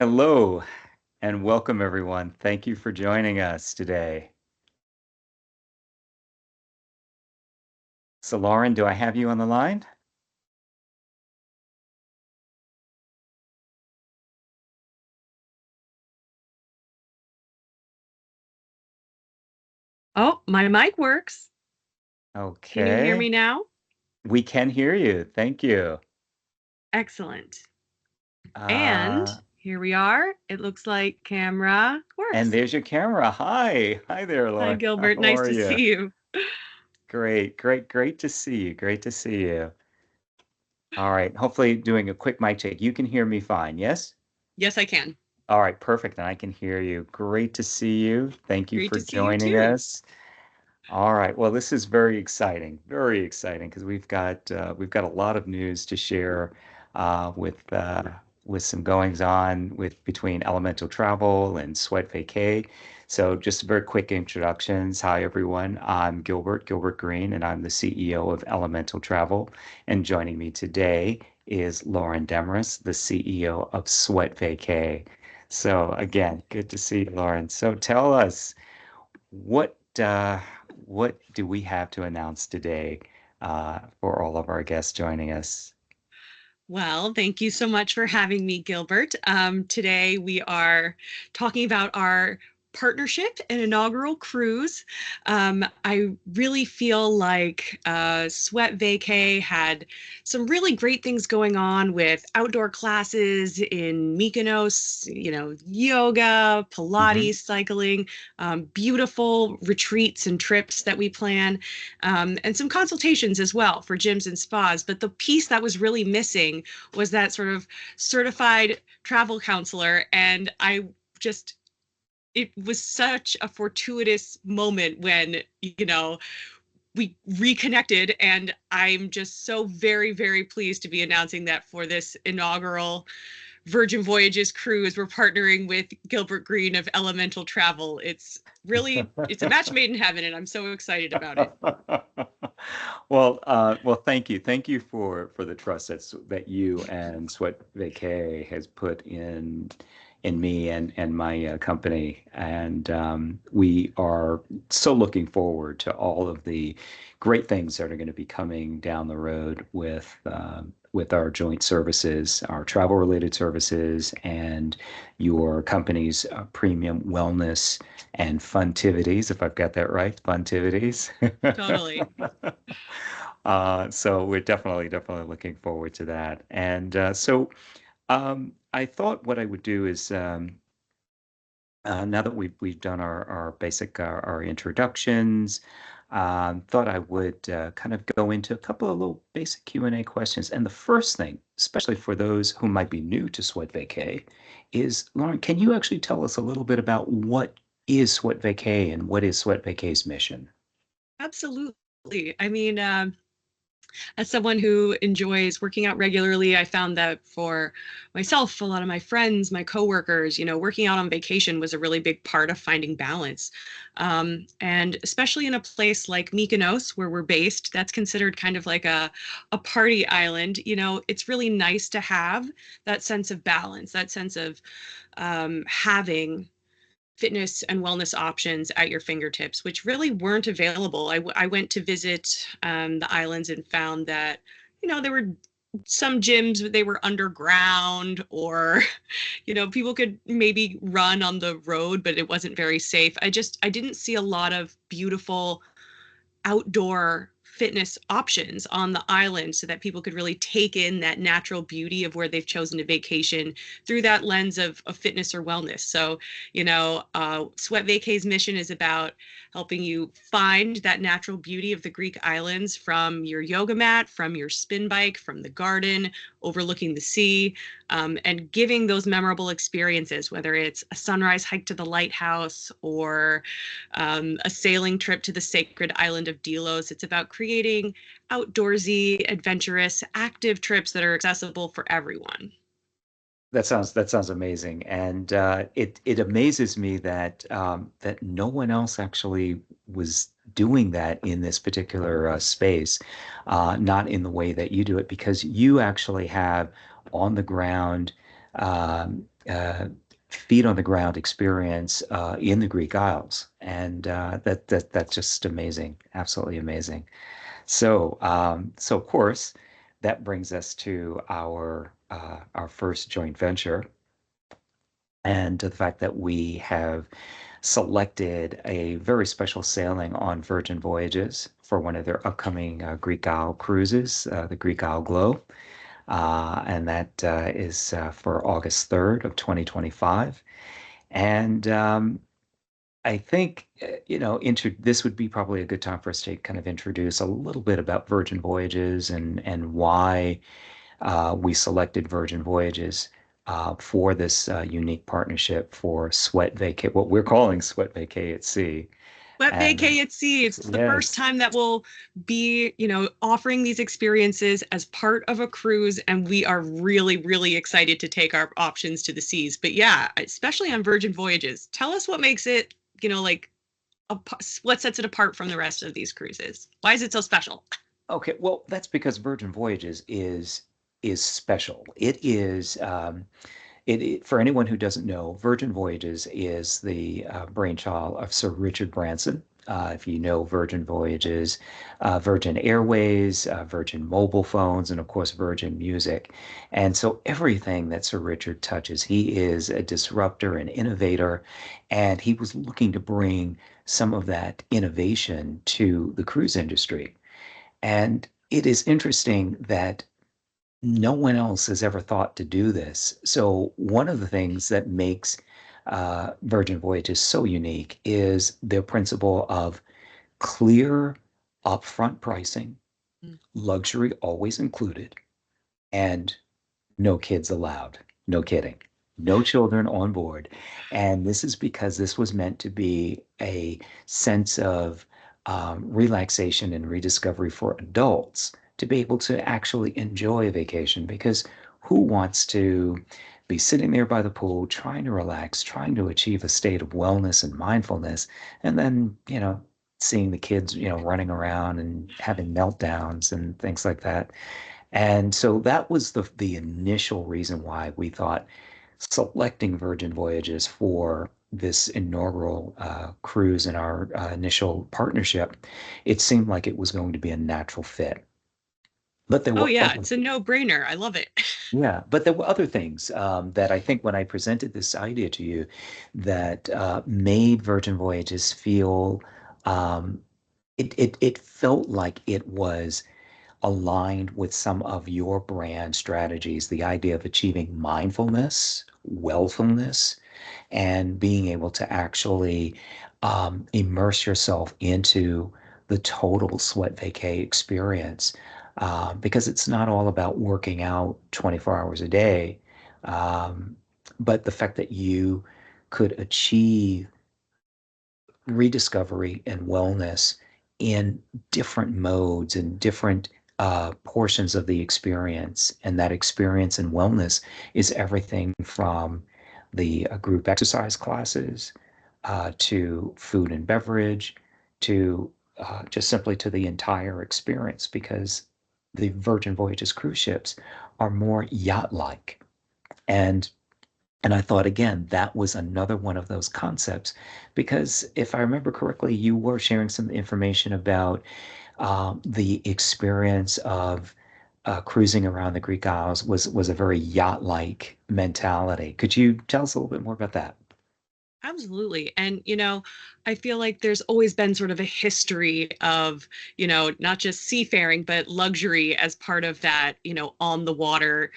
Hello and welcome, everyone. Thank you for joining us today. So, Lauren, do I have you on the line? Oh, my mic works. Can you hear Okay, me now? we can hear you. Thank you. Excellent. And Uh, here we are. It looks like camera and works. there's your camera. Hi. Hi there, Hi, Lauren. Gilbert. How Nice are to you? see you. Great to see you. Great to see you. All right. Hopefully, doing a quick mic check. You can hear me fine, yes? Yes, I can. All right, perfect. And I can hear you. Great to see you. Thank you Great for to see you joining too. us. All right. Well, this is very exciting because we've got a lot of news to share with some goings on with between Elemental Travel and Sweat Vacay. So, just very quick introductions. Hi, everyone. I'm Gilbert Green, and I'm the CEO of Elemental Travel. And joining me today is Lauren Demarest, the CEO of Sweat Vacay. So, again, good to see you, Lauren. So, tell us. What what do we have to announce today for all of our guests joining us? Well, thank you so much for having me, Gilbert. Today we are talking about our partnership and inaugural cruise. I really feel like Sweat Vacay had some really great things going on with outdoor classes in Mykonos, yoga, Hmm. Pilates, cycling, beautiful retreats and trips that we plan and some consultations as well for gyms and spas. But the piece that was really missing was that sort of certified travel counselor. And I just, it was such a fortuitous moment when, we reconnected. And I'm just so very, very pleased to be announcing that for this inaugural Virgin Voyages cruise, we're partnering with Gilbert Green of ElementalTravel. It's a match made in heaven, and I'm so excited about it. Well, thank you for the trust that you and Sweat Vacay has put in me and my company, and we are so looking forward to all of the great things that are going to be coming down the road with our joint services, our travel related services, and your company's premium wellness and funtivities, if I've got that right, funtivities. Totally. So we're definitely looking forward to that. And so I thought what I would do is now that we've done our basic our introductions, thought I would kind of go into a couple of little basic Q&A questions. And the first thing, especially for those who might be new to Sweat Vacay, is Lauren, can you actually tell us a little bit about what is Sweat Vacay and what is Sweat Vacay's mission? Absolutely. I mean, as someone who enjoys working out regularly, I found that for myself, a lot of my friends, my coworkers, working out on vacation was a really big part of finding balance. And especially in a place like Mykonos, where we're based, that's considered kind of like a party island. It's really nice to have that sense of balance, that sense of having fitness and wellness options at your fingertips, which really weren't available. I went to visit the islands and found that, there were some gyms, but they were underground or, people could maybe run on the road, but it wasn't very safe. I didn't see a lot of beautiful outdoor fitness options on the island so that people could really take in that natural beauty of where they've chosen to vacation through that lens of fitness or wellness. So, Sweat Vacay's mission is about helping you find that natural beauty of the Greek islands from your yoga mat, from your spin bike, from the garden, overlooking the sea, and giving those memorable experiences, whether it's a sunrise hike to the lighthouse or a sailing trip to the sacred island of Delos. It's about creating outdoorsy, adventurous, active trips that are accessible for everyone. That sounds amazing, and it amazes me that that no one else actually was doing that in this particular space, not in the way that you do it, because you actually have on the ground um, feet on the ground experience in the Greek Isles, and that's just amazing, absolutely amazing. So of course, that brings us to our first joint venture, and to the fact that we have selected a very special sailing on Virgin Voyages for one of their upcoming Greek Isle cruises, the Greek Isle Glow, and that is for August 3rd of 2025. And I think, this would be probably a good time for us to kind of introduce a little bit about Virgin Voyages and why we selected Virgin Voyages for this unique partnership for Sweat Vacay, what we're calling Sweat Vacay at Sea. Sweat And Vacay at Sea. It's the first yes, time that we'll be, offering these experiences as part of a cruise, and we are really, really excited to take our options to the seas. But yeah, especially on Virgin Voyages, tell us what makes it, like what sets it apart from the rest of these cruises. Why is it so special? okay, well, that's because Virgin Voyages is special. It is for anyone who doesn't know, Virgin Voyages is the brainchild of Sir Richard Branson. If you know Virgin Voyages, Virgin Airways, Virgin mobile phones, and of course Virgin Music. And so everything that Sir Richard touches, he is a disruptor, an innovator, and he was looking to bring some of that innovation to the cruise industry. And it is interesting that no one else has ever thought to do this. So, one of the things that makes Virgin Voyages so unique is their principle of clear upfront pricing, luxury always included, and no kids allowed. No kidding. No children on board. And this is because this was meant to be a sense of relaxation and rediscovery for adults to be able to actually enjoy a vacation. Because who wants to be sitting there by the pool, trying to relax, trying to achieve a state of wellness and mindfulness, and then, seeing the kids, running around and having meltdowns and things like that. And so that was the initial reason why we thought selecting Virgin Voyages for this inaugural cruise in our initial partnership, it seemed like it was going to be a natural fit. But there Oh were yeah, other, it's a no-brainer. I love it. yeah, but there were other things that I think when I presented this idea to you that made Virgin Voyages feel um, it felt like it was aligned with some of your brand strategies, the idea of achieving mindfulness, wealthfulness, and being able to actually immerse yourself into the total Sweat Vacay experience. Because it's not all about working out 24 hours a day, um, but the fact that you could achieve rediscovery and wellness in different modes and different portions of the experience. And that experience and wellness is everything from the group exercise classes to food and beverage to just simply to the entire experience because the Virgin Voyages cruise ships are more yacht-like. And I thought, again, that was another one of those concepts because if I remember correctly, you were sharing some information about the experience of cruising around the Greek Isles was a very yacht-like mentality. Could you tell us a little bit more about that? Absolutely. And, I feel like there's always been sort of a history of, not just seafaring, but luxury as part of that, on the water,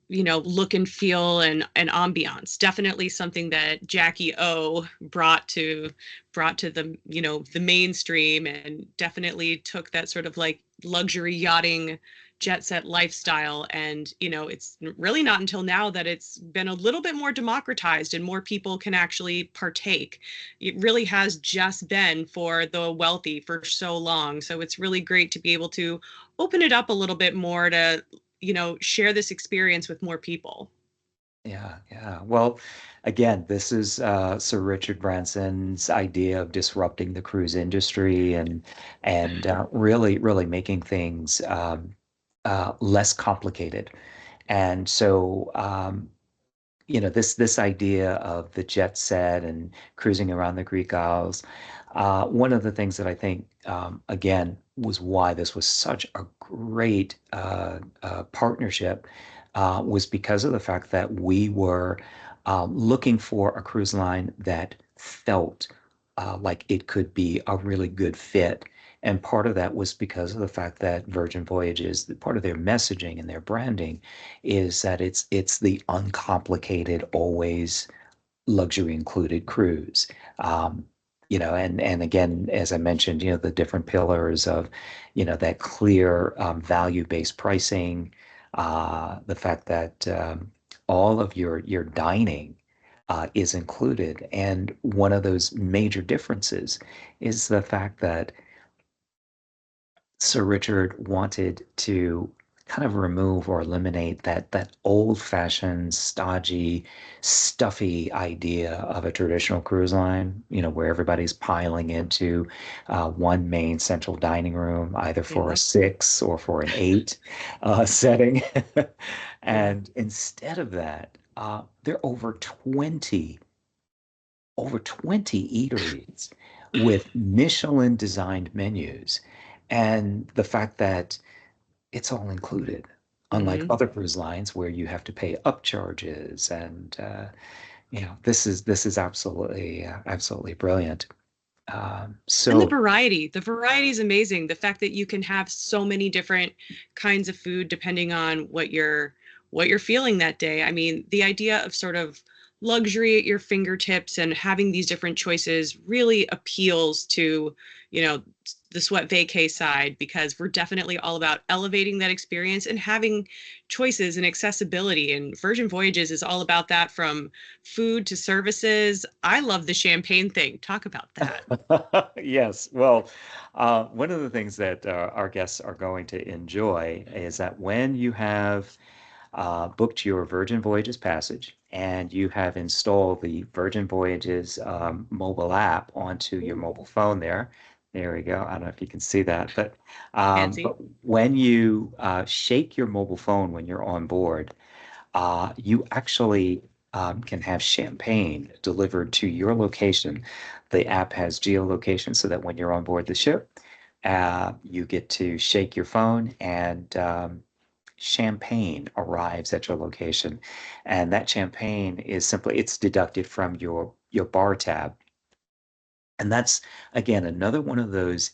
look and feel and ambiance. Definitely something that Jackie O brought to the, the mainstream, and definitely took that sort of like luxury yachting jet set lifestyle. And it's really not until now that it's been a little bit more democratized and more people can actually partake. It really has just been for the wealthy for so long, so it's really great to be able to open it up a little bit more to share this experience with more people. Yeah, yeah. Well, again, this is Sir Richard Branson's idea of disrupting the cruise industry and really making things less complicated. And so this idea of the jet set and cruising around the Greek Isles. One of the things that I think, again, was why this was such a great partnership was because of the fact that we were looking for a cruise line that felt like it could be a really good fit. And part of that was because of the fact that Virgin Voyages, part of their messaging and their branding is that it's the uncomplicated, always luxury included cruise. Um, and again, as I mentioned, the different pillars of, that clear value-based pricing, the fact that all of your dining is included. And one of those major differences is the fact that Sir Richard wanted to kind of remove or eliminate that old-fashioned, stodgy, stuffy idea of a traditional cruise line, where everybody's piling into one main central dining room, either for a Yeah. six or for an eight setting. Yeah. And instead of that, there are over 20 eateries with Michelin designed menus. And the fact that it's all included, unlike Hmm. other cruise lines where you have to pay up charges. And, this is absolutely brilliant. And So, the variety is amazing. The fact that you can have so many different kinds of food depending on what you're feeling that day. I mean, the idea of sort of luxury at your fingertips and having these different choices really appeals to, you know, the Sweat Vacay side because we're definitely all about elevating that experience and having choices and accessibility. And Virgin Voyages is all about that from food to services. I love the champagne thing. Talk about that. yes, well, one of the things that our guests are going to enjoy is that when you have booked your Virgin Voyages passage and you have installed the Virgin Voyages mobile app onto your Ooh, mobile phone there we go. I don't know if you can see that, but fancy. when you shake your mobile phone when you're on board, you actually can have champagne delivered to your location. The app has geolocation so that when you're on board the ship, you get to shake your phone and champagne arrives at your location. And that champagne it's deducted from your bar tab. And that's, again, another one of those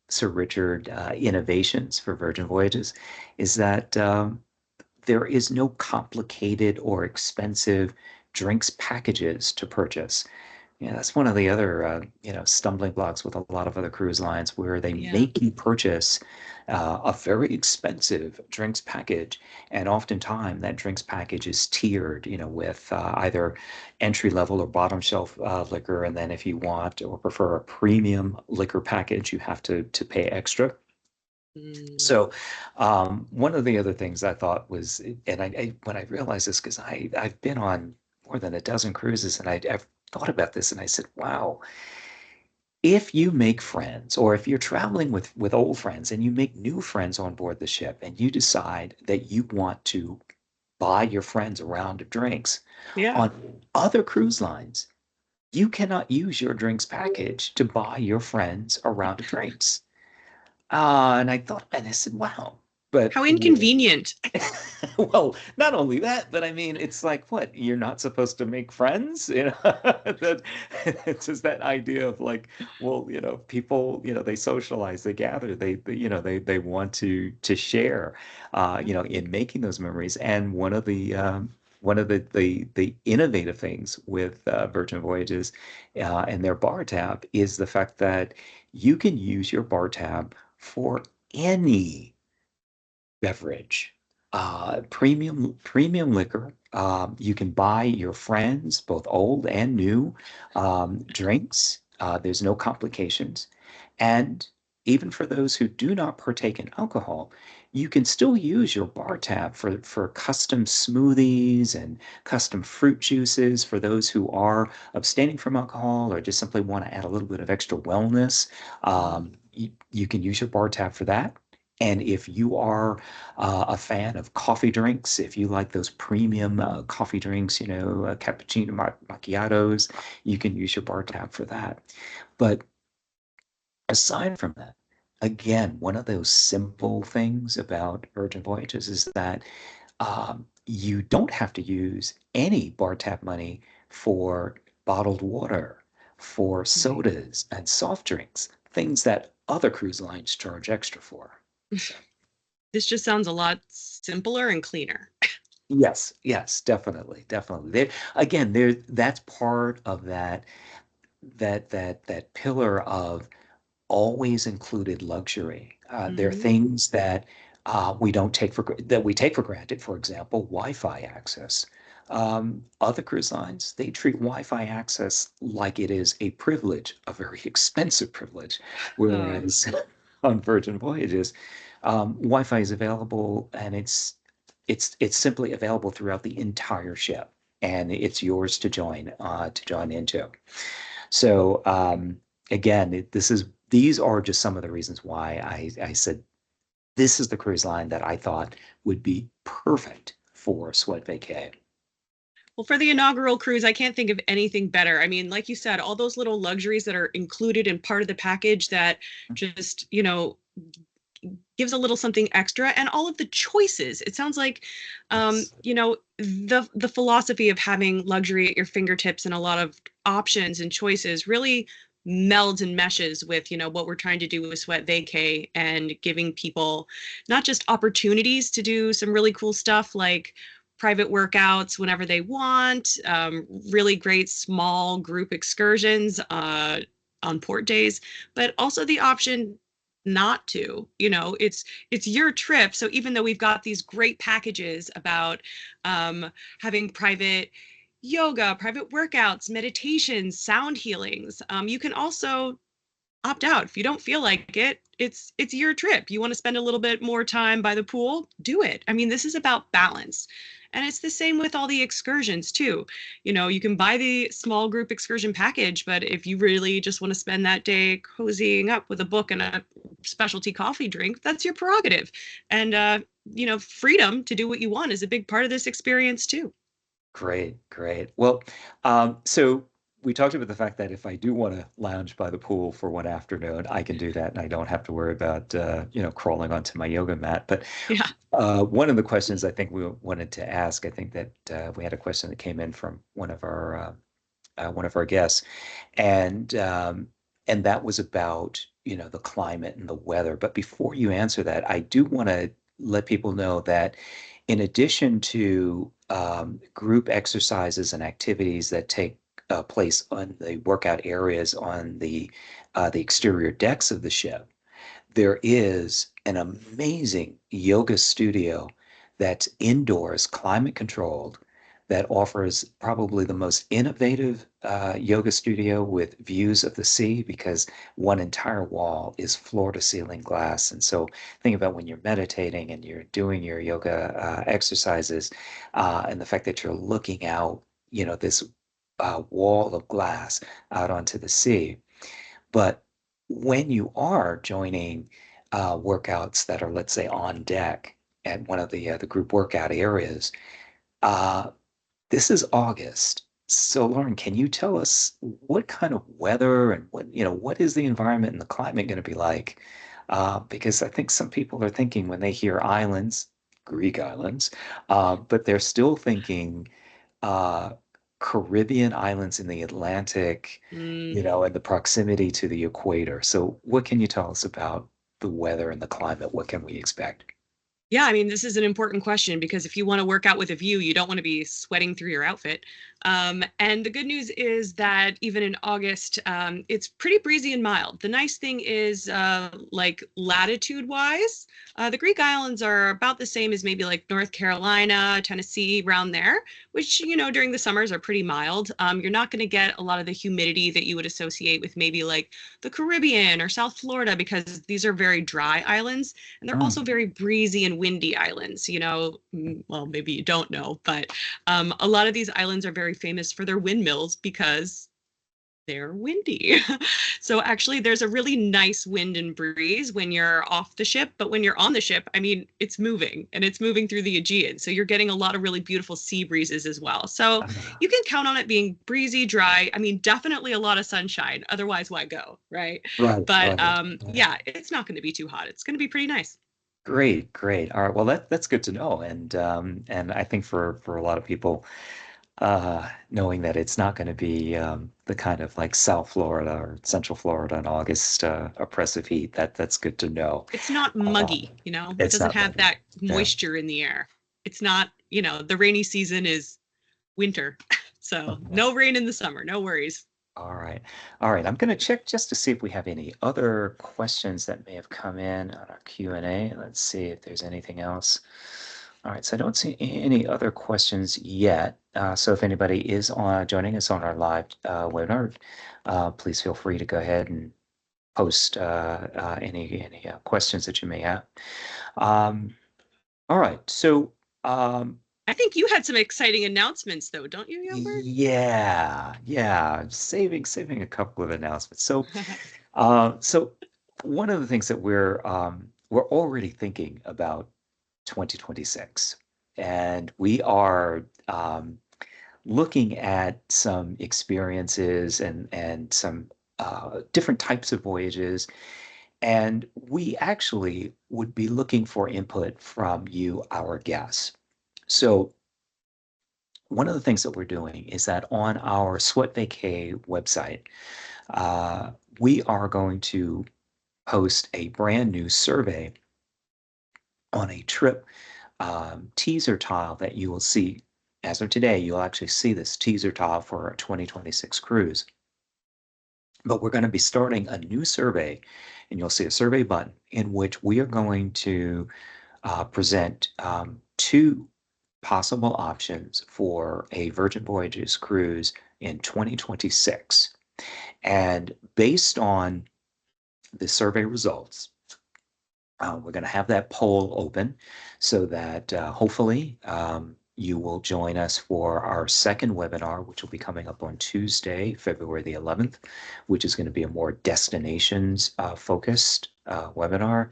Sir Richard innovations for Virgin Voyages is that there is no complicated or expensive drinks packages to purchase. Yeah, that's one of the other, stumbling blocks with a lot of other cruise lines where they Yeah. make you purchase a very expensive drinks package, and oftentimes that drinks package is tiered, with either entry level or bottom shelf liquor, and then if you want or prefer a premium liquor package, you have to pay extra. Mm. So, one of the other things I thought was, and when I realized this, because I've been on more than a dozen cruises, and I've thought about this, and I said, wow, if you make friends, or if you're traveling with old friends, and you make new friends on board the ship, and you decide that you want to buy your friends a round of drinks Yeah. on other cruise lines, you cannot use your drinks package to buy your friends a round of drinks. And I thought, and I said, wow. But How inconvenient. well, not only that, but I mean, it's like what? You're not supposed to make friends, That it's just that idea of like, well, people, they socialize, they gather, they want to share, in making those memories. And one of the innovative things with Virgin Voyages and their bar tab is the fact that you can use your bar tab for any beverage, premium liquor. You can buy your friends, both old and new, drinks. There's no complications. And even for those who do not partake in alcohol, you can still use your bar tab for custom smoothies and custom fruit juices for those who are abstaining from alcohol or just simply want to add a little bit of extra wellness. Mm. You can use your bar tab for that. And if you are a fan of coffee drinks, if you like those premium coffee drinks, cappuccino macchiatos, you can use your bar tab for that. But aside from that, again, one of those simple things about Virgin Voyages is that you don't have to use any bar tab money for bottled water, for Right. sodas and soft drinks, things that other cruise lines charge extra for. So, This just sounds a lot simpler and cleaner. yes, yes, definitely, definitely. That's part of that pillar of always included luxury. There are Hmm. things that we take for granted. For example, Wi-Fi access. Other cruise lines, they treat Wi-Fi access like it is a privilege, a very expensive privilege, Oh, whereas on Virgin Voyages, Wi-Fi is available, and it's simply available throughout the entire ship, and it's yours to join into. So again, these are just some of the reasons why I said this is the cruise line that I thought would be perfect for Sweat Vacay. well, for the inaugural cruise, I can't think of anything better. I mean, like you said, all those little luxuries that are included in part of the package that just, gives a little something extra, and all of the choices. It sounds like, Yes. the philosophy of having luxury at your fingertips and a lot of options and choices really melds and meshes with what we're trying to do with Sweat Vacay and giving people not just opportunities to do some really cool stuff like private workouts whenever they want, really great small group excursions on port days, but also the option not to. It's your trip, so even though we've got these great packages about having private yoga, private workouts, meditations, sound healings, you can also opt out if you don't feel like it. It's your trip. You want to spend a little bit more time by the pool, do it. I mean, this is about balance. And it's the same with all the excursions too. You can buy the small group excursion package, but if you really just want to spend that day cozying up with a book and a specialty coffee drink, that's your prerogative. And freedom to do what you want is a big part of this experience too. Great, great. Well, so we talked about the fact that if I do want to lounge by the pool for one afternoon, I can do that, and I don't have to worry about crawling onto my yoga mat. But Yeah. one of the questions I think we wanted to ask, I think that we had a question that came in from one of our guests, and that was about the climate and the weather. But before you answer that, I do want to let people know that in addition to group exercises and activities that take place on the workout areas on the exterior decks of the ship, there is an amazing yoga studio that's indoors, climate controlled, that offers probably the most innovative yoga studio with views of the sea because one entire wall is floor to ceiling glass. And so think about when you're meditating and you're doing your yoga exercises and the fact that you're looking out, this wall of glass out onto the sea. But when you are joining workouts that are, let's say, on deck at one of the group workout areas, uh, this is August. So, Lauren, can you tell us what kind of weather and what is the environment and the climate going to be like? Because I think some people are thinking when they hear islands, Greek islands, but they're still thinking uh, Caribbean islands in the Atlantic, Mm. and the proximity to the equator. So, what can you tell us about the weather and the climate? What can we expect? Yeah, I mean, this is an important question because if you want to work out with a view, you don't want to be sweating through your outfit. And the good news is that even in August, it's pretty breezy and mild. The nice thing is, like latitude wise, the Greek islands are about the same as maybe like North Carolina, Tennessee, around there, which, during the summers are pretty mild. You're not going to get a lot of the humidity that you would associate with maybe like the Caribbean or South Florida because these are very dry islands and they're also Mm, very breezy and windy islands. Well, maybe you don't know, but a lot of these islands are very famous for their windmills because they're windy. So actually there's a really nice wind and breeze when you're off the ship, but when you're on the ship, I mean, it's moving and it's moving through the Aegean. So you're getting a lot of really beautiful sea breezes as well. So Ah, you can count on it being breezy, dry. I mean, definitely a lot of sunshine. Otherwise, why go, right? right, But right, right. yeah, it's not going to be too hot. It's going to be pretty nice. Great, great. All right. Well, that's good to know. And I think for a lot of people, knowing that it's not going to be the kind of like South Florida or Central Florida in August oppressive heat, that's good to know. It's not Um, muggy, you know, it it's doesn't not have muggy. that Yeah. moisture in the air. It's not, the rainy season is winter. So no rain in the summer, no worries. All right. All right. I'm going to check just to see if we have any other questions that may have come in on our Q&A. Let's see if there's anything else. All right. So I don't see any other questions yet. So if anybody is joining us on our live webinar, please feel free to go ahead and post any questions that you may have. Um, all right. So I think you had some exciting announcements though, don't you, Yelbert? yeah. Saving a couple of announcements. So one of the things that we're already thinking about 2026, and we are looking at some experiences and some different types of voyages, and we actually would be looking for input from you, our guests. So one of the things that we're doing is that on our Sweat Vacay website, uh, we are going to post a brand new survey on a trip teaser tile that you will see. As of today, you'll actually see this teaser tile for our 2026 cruise. But we're going to be starting a new survey, and you'll see a survey button in which we are going to present two possible options for a Virgin Voyages cruise in 2026. And based on the survey results, we're going to have that poll open so that hopefully you will join us for our second webinar, which will be coming up on Tuesday, February the 11th, which is going to be a more destinations focused webinar.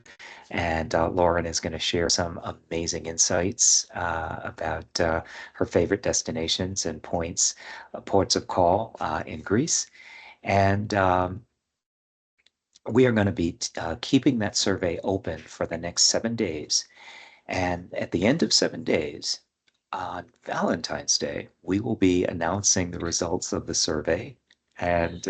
And Lauren is going to share some amazing insights about her favorite destinations and ports of call in Greece. And we are going to be keeping that survey open for the next 7 days. And at the end of 7 days, on Valentine's Day, we will be announcing the results of the survey and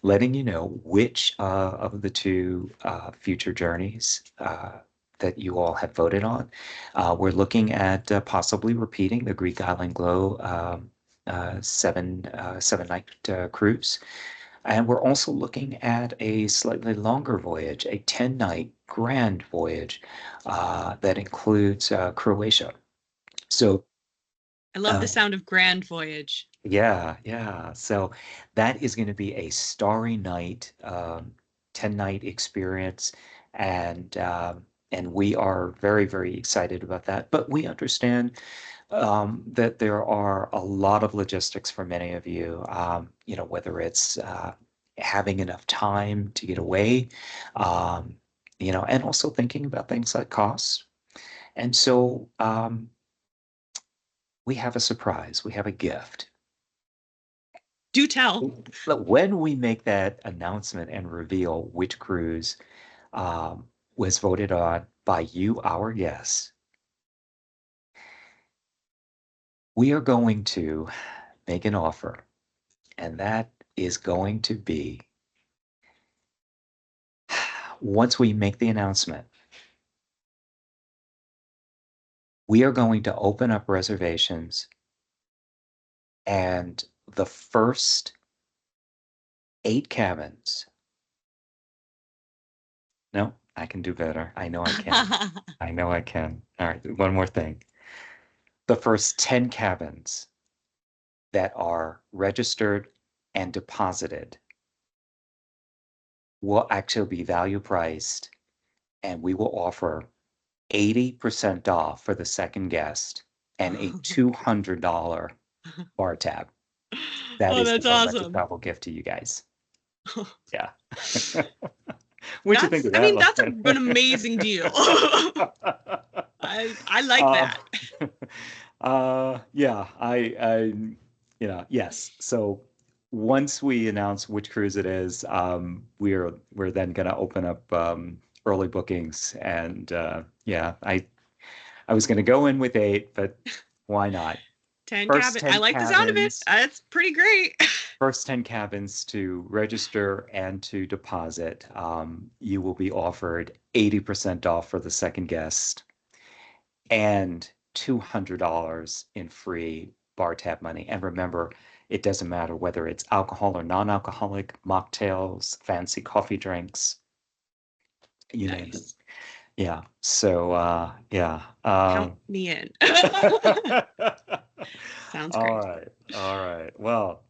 letting you know which of the two future journies that you all have voted on. We're looking at possibly repeating the Greek Island Glow seven night cruise. And we're also looking at a slightly longer voyage, a 10-night grand voyage that includes Croatia. So, I love the uh, sound of grand voyage. yeah. So that is going to be a starry night, 10-night experience, and we are very excited about that. But we understand that there are a lot of logistics for many of you, whether it's having enough time to get away, um, and also thinking about things like costs. And so we have a surprise, we have a gift. Do tell. But when we make that announcement and reveal which cruise was voted on by you, our guests, we are going to make an offer, and that is going to be once we make the announcement, we are going to open up reservations, and the first 8 cabins. No, I can do better. I know I can. I know I can. All right, one more thing. The first 10 cabins that are registered and deposited will actually be value priced, and we will offer 80% off for the second guest and a $200 bar tab. That Oh, is the that's Elemental awesome. Travel gift to you guys. Yeah. What'd you think of I that, mean, that's Lauren? an amazing deal. I like uh, that. yeah, yes. So once we announce which cruise it is, we're then going to open up early bookings, and yeah, I was going to go in with 8, but why not? 10 First cabin. I 10 like the sound of it. cabins, That's pretty great. first 10 cabins to register and to deposit, you will be offered 80% off for the second guest and $200 in free bar tab money. And remember, it doesn't matter whether it's alcohol or non-alcoholic, mocktails, fancy coffee drinks, you name it. Nice. Yeah. So, yeah. Count me in. Sounds All great. right. All right. Well,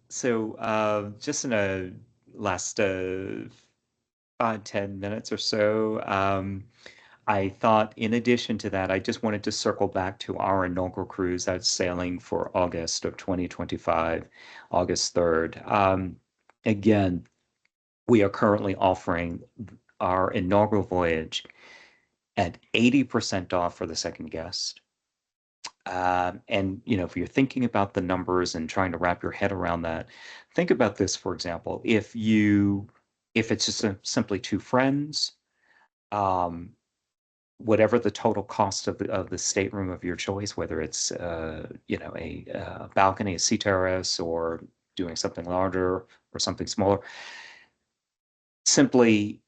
so just in a last 5, 10 minutes or so, I thought in addition to that, I just wanted to circle back to our inaugural cruise that's sailing for August of 2025, August 3rd. Again, we are currently offering our inaugural voyage at 80% off for the second guest. And if you're thinking about the numbers and trying to wrap your head around that, think about this, for example, if it's just simply two friends, um, whatever the total cost of the stateroom of your choice, whether it's a balcony, a sea terrace, or doing something larger or something smaller, simply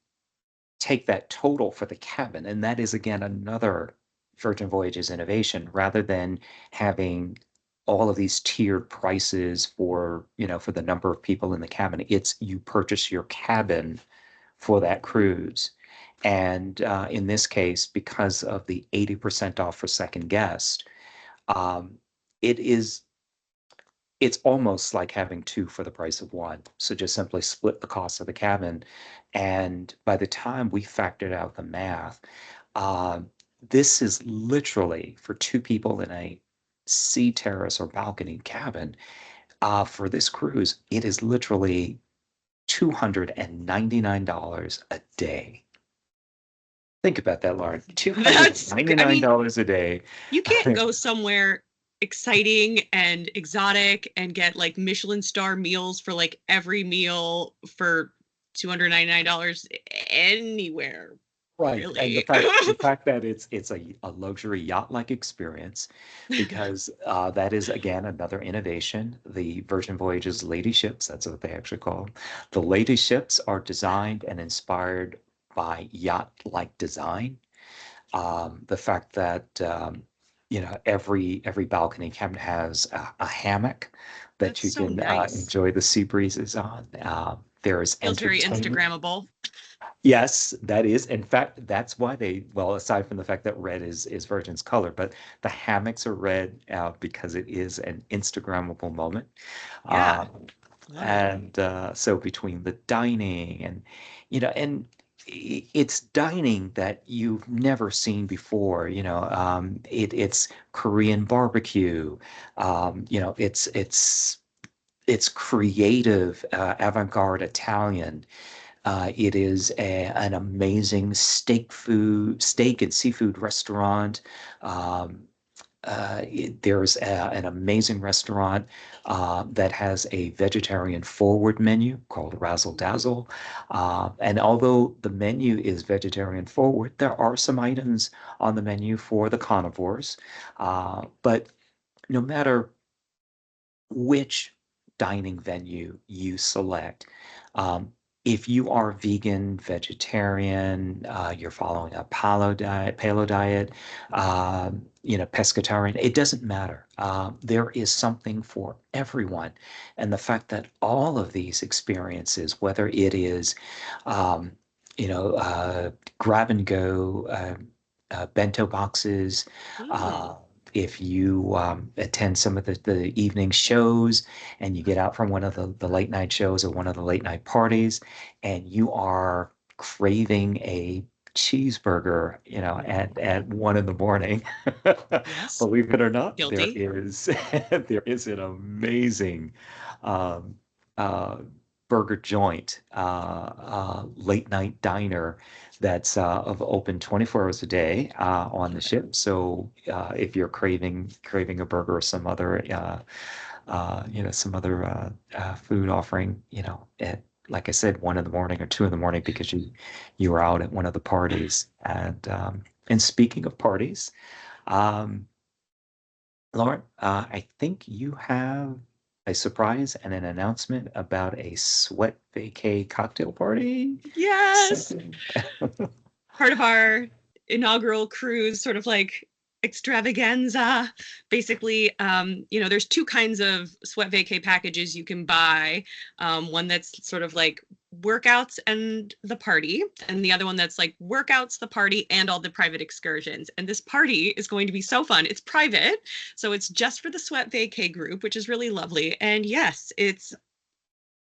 take that total for the cabin, and that is again another Virgin Voyages innovation. Rather than having all of these tiered prices for the number of people in the cabin, it's you purchase your cabin for that cruise. And in this case, because of the 80% off for second guest, um, it is it's almost like having two for the price of one. So just simply split the cost of the cabin. And by the time we factored out the math, uh, this is literally for two people in a sea terrace or balcony cabin. For this cruise, it is literally $299 a day. Think about that, Lauren. I mean, $299 a day. you can't go somewhere exciting and exotic and get like Michelin star meals for like every meal for $299 anywhere, Right. And the really. fact that it's a luxury yacht-like experience, because that is again another innovation. The Virgin Voyages lady ships, that's what they actually call them. The lady ships are designed and inspired by yacht-like design. The fact that every balcony cabin has a hammock that That's you so can nice. enjoy the sea breezes on. There's Feels very entertainment. Instagrammable. Yes, that is. In fact, that's why well, aside from the fact that red is Virgin's color, but the hammocks are red because it is an Instagrammable moment. Yeah, Uh, love it. and so between the dining and it's dining that you've never seen before. It's Korean barbecue. It's creative, avant-garde Italian. It is an amazing steak and seafood restaurant. Um, there's an amazing restaurant that has a vegetarian forward menu called Razzle Dazzle. And although the menu is vegetarian forward, there are some items on the menu for the carnivores. But no matter which dining venue you select. Um, if you are vegan, vegetarian, you're following a paleo diet, pescatarian, it doesn't matter. There is something for everyone. And the fact that all of these experiences, whether it is, um, grab and go, bento boxes, Mm, uh, if you attend some of the evening shows and you get out from one of the late night shows or one of the late night parties and you are craving cheeseburger, at 1 in the morning. Yes. Believe it or not, there Guilty. is there is an amazing um, uh, burger joint, late night diner that's of open 24 hours a day on the ship. So if you're craving a burger or some other food offering, at, like I said, 1 in the morning or 2 in the morning because you were out at one of the parties. And speaking of parties, um, Lauren, I think you have a surprise and an announcement about a Sweat Vacay cocktail party. Yes. Something. Part of our inaugural cruise, sort of like extravaganza. Basically, there's two kinds of Sweat Vacay packages you can buy. One that's sort of like workouts and the party, and the other one that's like workouts, the party, and all the private excursions. And this party is going to be so fun. It's private, so it's just for the Sweat Vacay group, which is really lovely. And yes, it's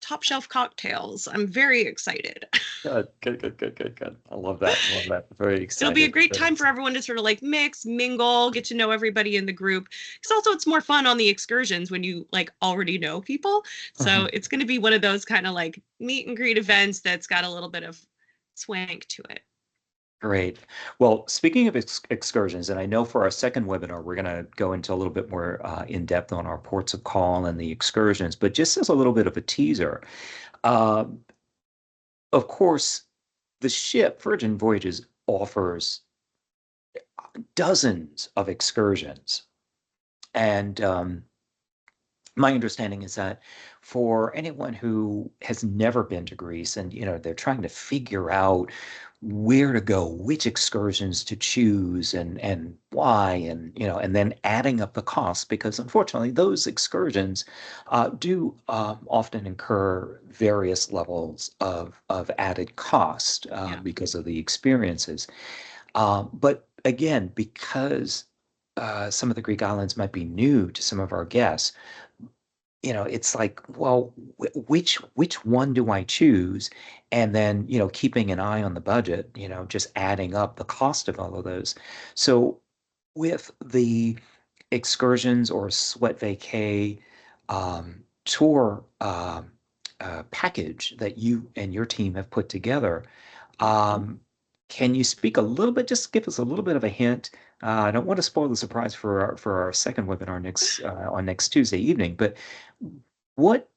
top shelf cocktails. I'm very excited. Good, good, good, good, good, good. I love that. Love that. Very It'll be a excited. great Very time for excited. everyone to sort of like mix, mingle, get to know everybody in the group. Because also it's more fun on the excursions when you like already know people. So Mhm. it's going to be one of those kind of like meet and greet events that's got a little bit of swank to it. Great. Well, speaking of excursions, and I know for our second webinar, we're going to go into a little bit more in depth on our ports of call and the excursions, but just as a little bit of a teaser, uh, of course, the ship Virgin Voyages offers dozens of excursions. And my understanding is that for anyone who has never been to Greece and they're trying to figure out where to go, which excursions to choose and why, and then adding up the costs, because unfortunately those excursions do often incur various levels of added cost Yeah. because of the experiences. But again, because some of the Greek islands might be new to some of our guests, it's like, well, which one do I choose? And then, keeping an eye on the budget, just adding up the cost of all of those. So with the excursions or Sweat Vacay tour package that you and your team have put together, um, can you speak a little bit, just give us a little bit of a hint? I don't want to spoil the surprise for our second webinar on next Tuesday evening, but what,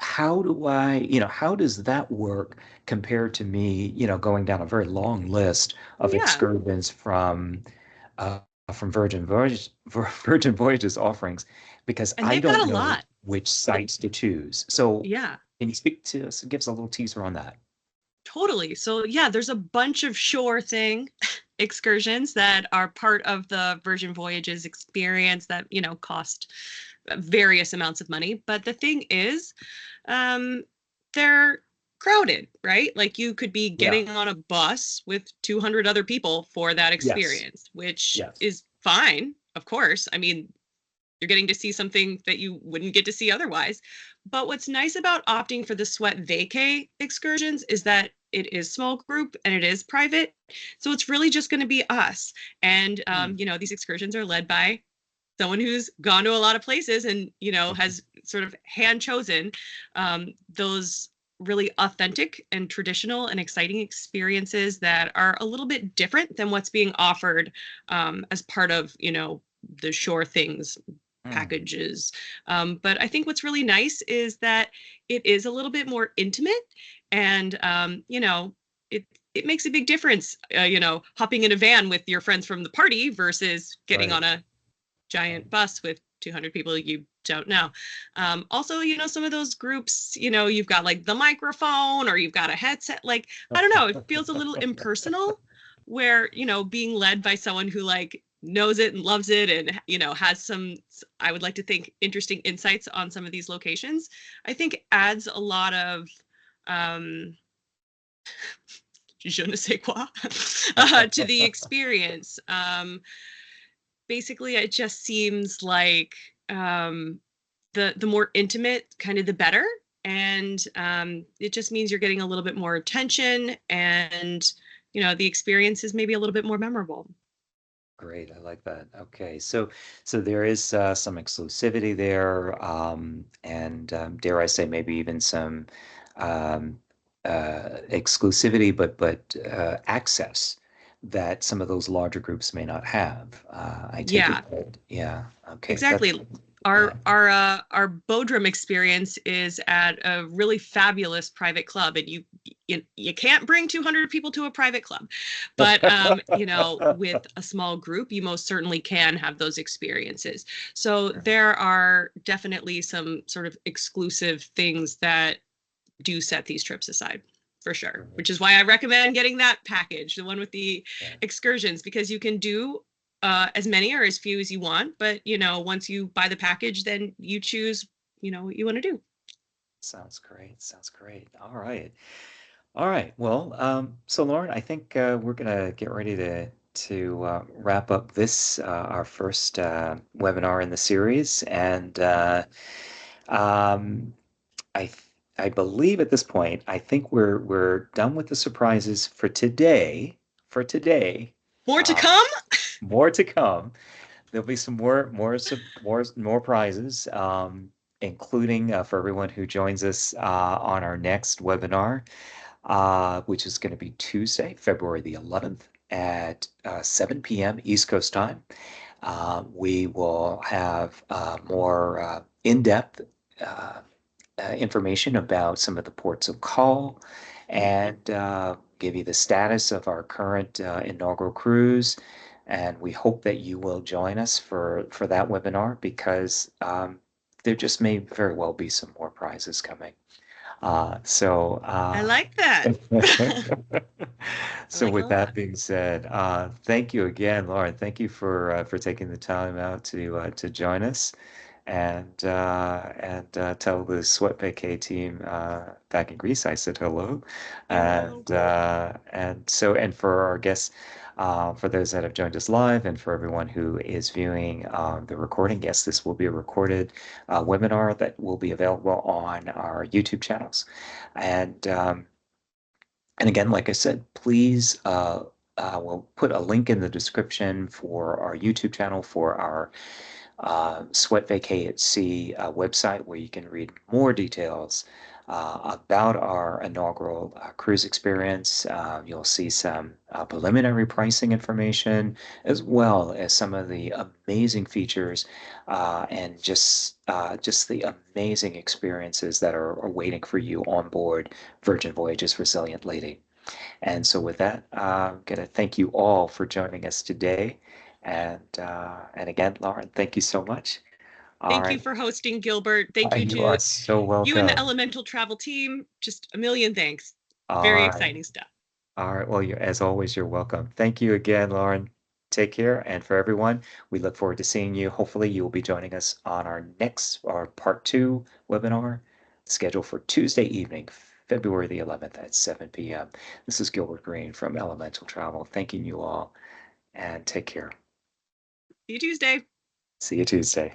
how do I, how does that work compared to me, going down a very long list Oh of yeah. excursions uh, from Virgin Voyages offerings, because And I they've got don't a know lot. which sites to choose. So Yeah. can you speak to us, give us a little teaser on that? Totally. So yeah, there's a bunch of shore thing excursions that are part of the Virgin Voyages experience that, cost various amounts of money. But the thing is, um, they're crowded, right? Like you could be Yeah. getting on a bus with 200 other people for that Yes. experience, which Yes. is fine, of course. I mean, you're getting to see something that you wouldn't get to see otherwise. But what's nice about opting for the Sweat Vacay excursions is that it is small group and it is private. So it's really just going to be us. And, Hmm. these excursions are led by someone who's gone to a lot of places and, has sort of hand chosen those really authentic and traditional and exciting experiences that are a little bit different than what's being offered as part of, the shore things Hmm. packages. But I think what's really nice is that it is a little bit more intimate and, it makes a big difference, hopping in a van with your friends from the party versus getting Right. on a giant bus with 200 people you don't know. Also, some of those groups, you've got like the microphone or you've got a headset. Like, I don't know, it feels a little impersonal where, being led by someone who like knows it and loves it and, has some, I would like to think, interesting insights on some of these locations, I think adds a lot of, um, je ne sais quoi to the experience. Basically, it just seems like um, the more intimate, kind of the better, and it just means you're getting a little bit more attention and the experience is maybe a little bit more memorable. Great, I like that. Okay, so there is some exclusivity there, and dare I say, maybe even some um, exclusivity, but access that some of those larger groups may not have. I take Yeah, it that, yeah. Okay, that's exactly. yeah. Our Bodrum experience is at a really fabulous private club, and you can't bring 200 people to a private club, but with a small group, you most certainly can have those experiences. So Sure. there are definitely some sort of exclusive things that do set these trips aside for sure, which is why I recommend getting that package, the one with the Yeah. excursions, because you can do as many or as few as you want. But, once you buy the package, then you choose, what you want to do. Sounds great. Sounds great. All right. All right. Well, so Lauren, I think we're gonna get ready to wrap up this our first webinar in the series, and um, I believe at this point, I think we're done with the surprises for today. For today, More to uh, come. more to come. There'll be some more prizes, including for everyone who joins us on our next webinar, which is going to be Tuesday, February the 11th at 7 p.m. East Coast time. We will have more in-depth uh, information about some of the ports of call and give you the status of our current inaugural cruise. And we hope that you will join us for that webinar because there just may very well be some more prizes coming. Uh, so, I uh, like that. I so like it a with that lot. being said, thank you again, Lauren. Thank you for taking the time out to join us and tell the Sweat Vacay team back in Greece I said hello, Hello. and for our guests. For those that have joined us live and for everyone who is viewing the recording, yes, this will be a recorded webinar that will be available on our YouTube channels. And and again, like I said, please, we'll put a link in the description for our YouTube channel for our Sweat Vacay at Sea website where you can read more details about our inaugural cruise experience. You'll see some preliminary pricing information as well as some of the amazing features and just the amazing experiences that are waiting for you on board Virgin Voyages Resilient Lady. And so with that, I'm going to thank you all for joining us today. And again, Lauren, thank you so much. All Thank you right. for hosting, Gilbert. Thank you You to are so you and the welcome. Elemental Travel team. Just a million thanks. Very All right. exciting stuff. All right. Well, as always, you're welcome. Thank you again, Lauren. Take care. And for everyone, we look forward to seeing you. Hopefully, you will be joining us on our part two webinar scheduled for Tuesday evening, February the 11th at 7 p.m. This is Gilbert Green from Elemental Travel, thanking you all and take care. See you Tuesday. See you Tuesday.